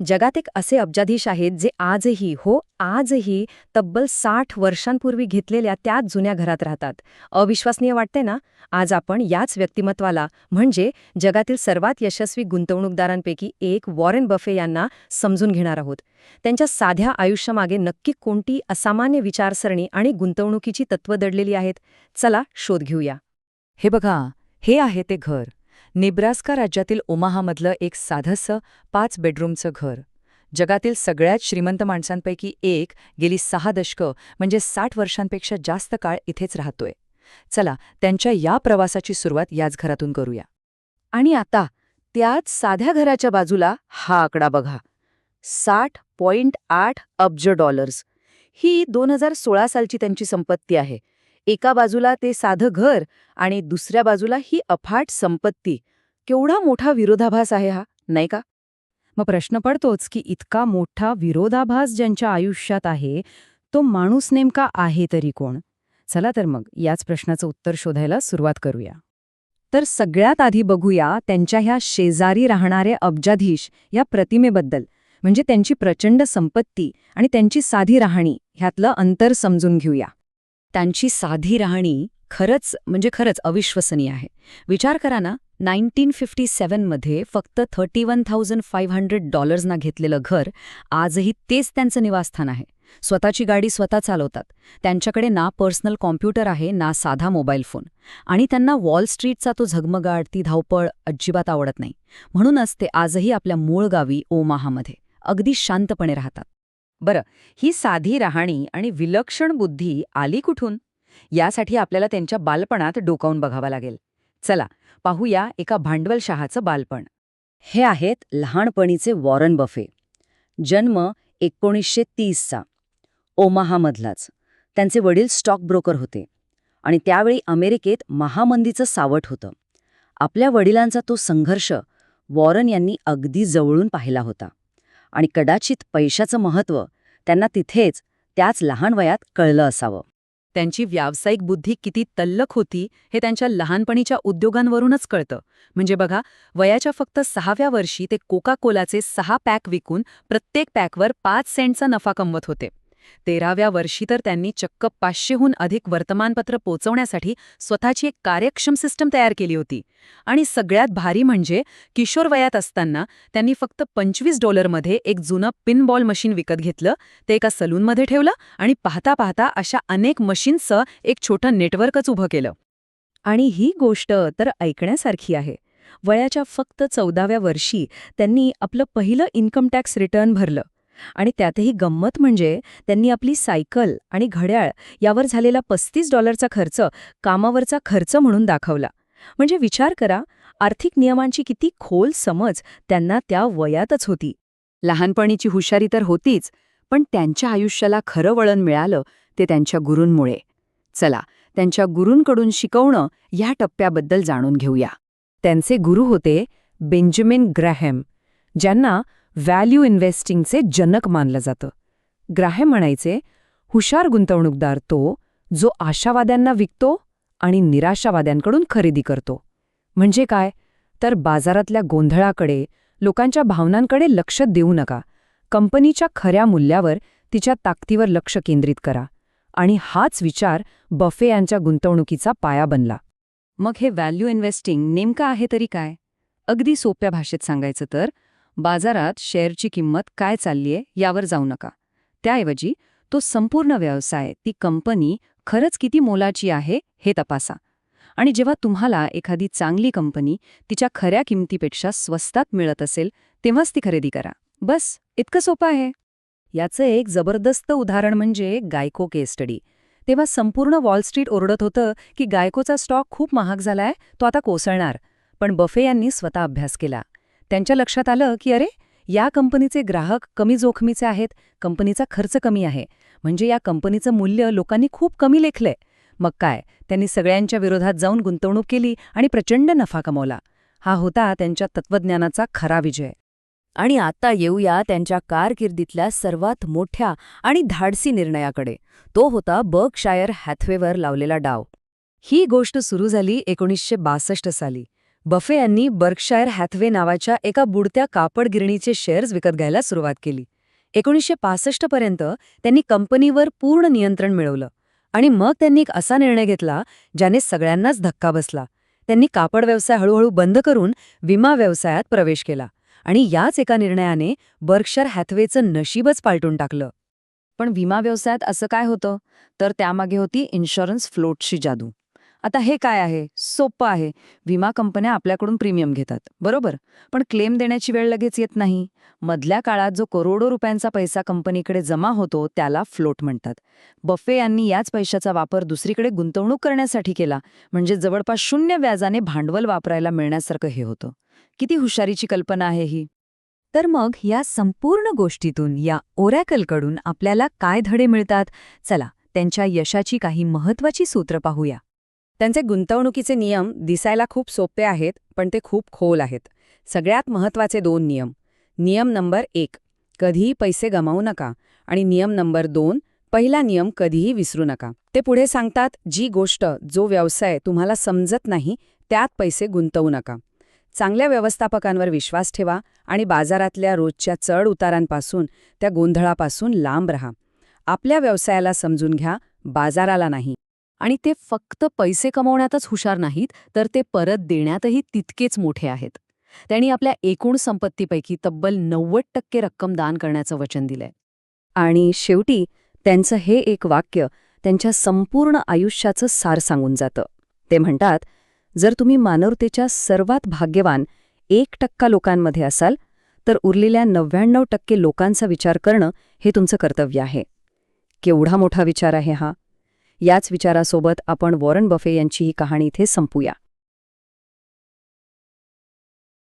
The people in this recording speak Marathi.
जगात एक असे अब्जाधीश आहेत जे आजही तब्बल 60 वर्षांपूर्वी घेतलेल्या त्याच जुन्या घरात राहतात. अविश्वसनीय वाटते ना? आज आपण याच व्यक्तिमत्वाला म्हणजे जगातील सर्वात यशस्वी गुंतवणूकदारांपैकी एक वॉरेन बफे यांना समजून घेणार आहोत. त्यांच्या साध्या आयुष्यामागे नक्की कोणती असामान्य विचारसरणी आणि गुंतवणुकीची तत्त्व दडलेली आहेत? चला शोध घेऊया. हे बघा, हे आहे ते घर. नेब्रास्का राज्यातील ओमाहामधलं एक साधंसं 5 बेडरूमचं घर. जगातील सगळ्यात श्रीमंत माणसांपैकी एक गेली 6 दशकं म्हणजे 60 वर्षांपेक्षा जास्त काळ इथेच राहतोय. चला, त्यांच्या या प्रवासाची सुरुवात याच घरातून करूया. आणि आता त्याच साध्या घराच्या बाजूला हा आकडा बघा, $60.8 अब्ज. ही 2016 सालची त्यांची संपत्ती आहे. एका बाजूला ते साधं घर आणि दुसऱ्या बाजूला ही अफाट संपत्ती. केवढा मोठा विरोधाभास आहे हा, नाही का? मग प्रश्न पडतोच की इतका मोठा विरोधाभास ज्यांच्या आयुष्यात आहे तो माणूस नेमका आहे तरी कोण? चला तर मग याच प्रश्नाचं उत्तर शोधायला सुरुवात करूया. तर सगळ्यात आधी बघूया त्यांच्या ह्या शेजारी राहणारे अब्जाधीश या प्रतिमेबद्दल. म्हणजे त्यांची प्रचंड संपत्ती आणि त्यांची साधी राहणी ह्यातलं अंतर समजून घेऊया. त्यांची साधी राहणी खरंच अविश्वसनीय आहे. विचार करा ना, 1957 मध्ये फक्त $31,500 ना घेतलेलं घर आजही तेच त्यांचं निवासस्थान आहे. स्वतःची गाडी स्वतः चालवतात. त्यांच्याकडे ना पर्सनल कॉम्प्युटर आहे ना साधा मोबाईल फोन. आणि त्यांना वॉल स्ट्रीटचा तो झगमगाट, ती धावपळ अजिबात आवडत नाही. म्हणूनच ते आजही आपल्या मूळ गावी ओमाहामध्ये अगदी शांतपणे राहतात. बरं, ही साधी राहणी आणि विलक्षण बुद्धी आली कुठून? यासाठी आपल्याला त्यांच्या बालपणात डोकावून बघावं लागेल. चला, पाहूया एका भांडवलशाहाचं बालपण. हे आहेत लहानपणीचे वॉरन बफे. जन्म 1930चा, ओमाहामधलाच. त्यांचे वडील स्टॉक ब्रोकर होते आणि त्यावेळी अमेरिकेत महामंदीचं सावट होतं. आपल्या वडिलांचा तो संघर्ष वॉरन यांनी अगदी जवळून पाहिला होता आणि कदाचित पैशाचं महत्त्व त्यांना तिथेच त्याच लहान वयात कळलं असावं. त्यांची व्यावसायिक बुद्धी किती तल्लख होती हे त्यांच्या लहानपणीच्या उद्योगांवरूनच कळतं. म्हणजे बघा, वयाच्या फक्त 6व्या वर्षी ते कोका कोलाचे 6 पॅक विकून प्रत्येक पॅकवर 5 सेंटचा नफा कमवत होते. 13व्या वर्षी तर त्यांनी चक्क 500हून अधिक वर्तमानपत्र पोचवण्यासाठी स्वतःची एक कार्यक्षम सिस्टम तयार केली होती. आणि सगळ्यात भारी म्हणजे किशोर वयात असताना त्यांनी फक्त $25 एक जुनं पिनबॉल मशीन विकत घेतलं, ते एका सलूनमध्ये ठेवलं आणि पाहता पाहता अशा अनेक मशीन्सचं एक छोटं नेटवर्कच उभं केलं. आणि ही गोष्ट तर ऐकण्यासारखी आहे. वयाच्या फक्त 14व्या वर्षी त्यांनी आपलं पहिलं इन्कम टॅक्स रिटर्न भरलं. आणि त्यातही गंमत म्हणजे त्यांनी आपली सायकल आणि घड्याळ यावर झालेला $35चा खर्च कामावरचा खर्च म्हणून दाखवला. म्हणजे विचार करा, आर्थिक नियमांची किती खोल समज त्यांना त्या वयातच होती. लहानपणीची हुशारी तर होतीच, पण त्यांच्या आयुष्याला खरं वळण मिळालं ते त्यांच्या गुरूंमुळे. चला, त्यांच्या गुरूंकडून शिकवणं या टप्प्याबद्दल जाणून घेऊया. त्यांचे गुरु होते बेंजामिन ग्रॅहम, ज्यांना व्हॅल्यू इन्व्हेस्टिंगचे जनक मानलं जातं. ग्रॅहम म्हणायचे, हुशार गुंतवणूकदार तो जो आशावाद्यांना विकतो आणि निराशावाद्यांकडून खरेदी करतो. म्हणजे काय? तर बाजारातल्या गोंधळाकडे, लोकांच्या भावनांकडे लक्ष देऊ नका. कंपनीच्या खऱ्या मूल्यावर, तिच्या ताकदीवर लक्ष केंद्रित करा. आणि हाच विचार बफे यांच्या गुंतवणुकीचा पाया बनला. मग हे व्हॅल्यू इन्व्हेस्टिंग नेमकं आहे तरी काय? अगदी सोप्या भाषेत सांगायचं तर, बाजारात शेअरची किंमत काय चाललीये यावर जाऊ नका. त्याऐवजी तो संपूर्ण व्यवसाय, ती कंपनी खरंच किती मोलाची आहे हे तपासा. आणि जेव्हा तुम्हाला एखादी चांगली कंपनी तिच्या खऱ्या किमतीपेक्षा स्वस्तात मिळत असेल, तेव्हाच ती खरेदी करा. बस, इतकं सोपं आहे. याचं एक जबरदस्त उदाहरण म्हणजे गायको केस स्टडी. तेव्हा संपूर्ण वॉल स्ट्रीट ओरडत होतं की गायकोचा स्टॉक खूप महाग झालाय, तो आता कोसळणार. पण बफे यांनी स्वतः अभ्यास केला. त्यांच्या लक्षात आलं की अरे, या कंपनीचे ग्राहक कमी जोखमीचे आहेत, कंपनीचा खर्च कमी आहे, म्हणजे या कंपनीचं मूल्य लोकांनी खूप कमी लेखलंय. मग काय, त्यांनी सगळ्यांच्या विरोधात जाऊन गुंतवणूक केली आणि प्रचंड नफा कमवला. हा होता त्यांच्या तत्त्वज्ञानाचा खरा विजय. आणि आता येऊया त्यांच्या कारकिर्दीतल्या सर्वात मोठ्या आणि धाडसी निर्णयाकडे. तो होता बर्कशायर हॅथवेवर लावलेला डाव. ही गोष्ट सुरू झाली 1962 साली. बफे यांनी बर्कशायर हॅथवे नावाच्या एका बुडत्या कापड गिरणीचे शेअर्स विकत घ्यायला सुरुवात केली. 1965 पर्यंत त्यांनी कंपनीवर पूर्ण नियंत्रण मिळवलं आणि मग त्यांनी एक असा निर्णय घेतला ज्याने सगळ्यांनाच धक्का बसला. त्यांनी कापड व्यवसाय हळूहळू बंद करून विमा व्यवसायात प्रवेश केला आणि याच एका निर्णयाने बर्कशायर हॅथवेचं नशीबच पालटून टाकलं. पण विमा व्यवसायात असं काय होतं तर त्यामागे होती इन्शुरन्स फ्लोटची जादू. आता हे काय आहे? सोपं आहे. विमा कंपन्या आपल्याकडून प्रीमियम घेतात, बरोबर, पण क्लेम देण्याची वेळ लगेच येत नाही. मधल्या काळात जो करोडो रुपयांचा पैसा कंपनीकडे जमा होतो त्याला फ्लोट म्हणतात. बफे यांनी याच पैशाचा वापर दुसरीकडे गुंतवणूक करण्यासाठी केला, म्हणजे जवळपास 0 व्याजाने भांडवल वापरायला मिळण्यासारखं हे होतं. किती हुशारीची कल्पना आहे ही. तर मग या संपूर्ण गोष्टीतून, या ओरॅकलकडून आपल्याला काय धडे मिळतात? चला, त्यांच्या यशाची काही महत्त्वाची सूत्र पाहूया. त्यांचे गुंतवणुकीचे नियम दिसायला खूप सोपे आहेत, पण ते खूप खोल आहेत. सगळ्यात महत्त्वाचे 2 नियम. नियम नंबर 1, कधीही पैसे गमावू नका. आणि नियम नंबर 2, पहिला नियम कधीही विसरू नका. ते पुढे सांगतात, जी गोष्ट, जो व्यवसाय तुम्हाला समजत नाही त्यात पैसे गुंतवू नका. चांगल्या व्यवस्थापकांवर विश्वास ठेवा आणि बाजारातल्या रोजच्या चढ उतारांपासून, त्या गोंधळापासून लांब राहा. आपल्या व्यवसायाला समजून घ्या, बाजाराला नाही. आणि ते फक्त पैसे कमवण्यातच हुशार नाहीत, तर ते परत देण्यातही तितकेच मोठे आहेत. त्यांनी आपल्या एकूण संपत्तीपैकी तब्बल 90% रक्कम दान करण्याचं वचन दिलंय. आणि शेवटी त्यांचं हे एक वाक्य त्यांच्या संपूर्ण आयुष्याचं सार सांगून जातं. ते म्हणतात, जर तुम्ही मानवतेच्या सर्वात भाग्यवान 1% लोकांमध्ये असाल तर उरलेल्या 99% लोकांचा विचार करणं हे तुमचं कर्तव्य आहे. केवढा मोठा विचार आहे हा. याच विचारासोबत आपण वॉरन बफे यांची ही कहाणी इथे संपूया.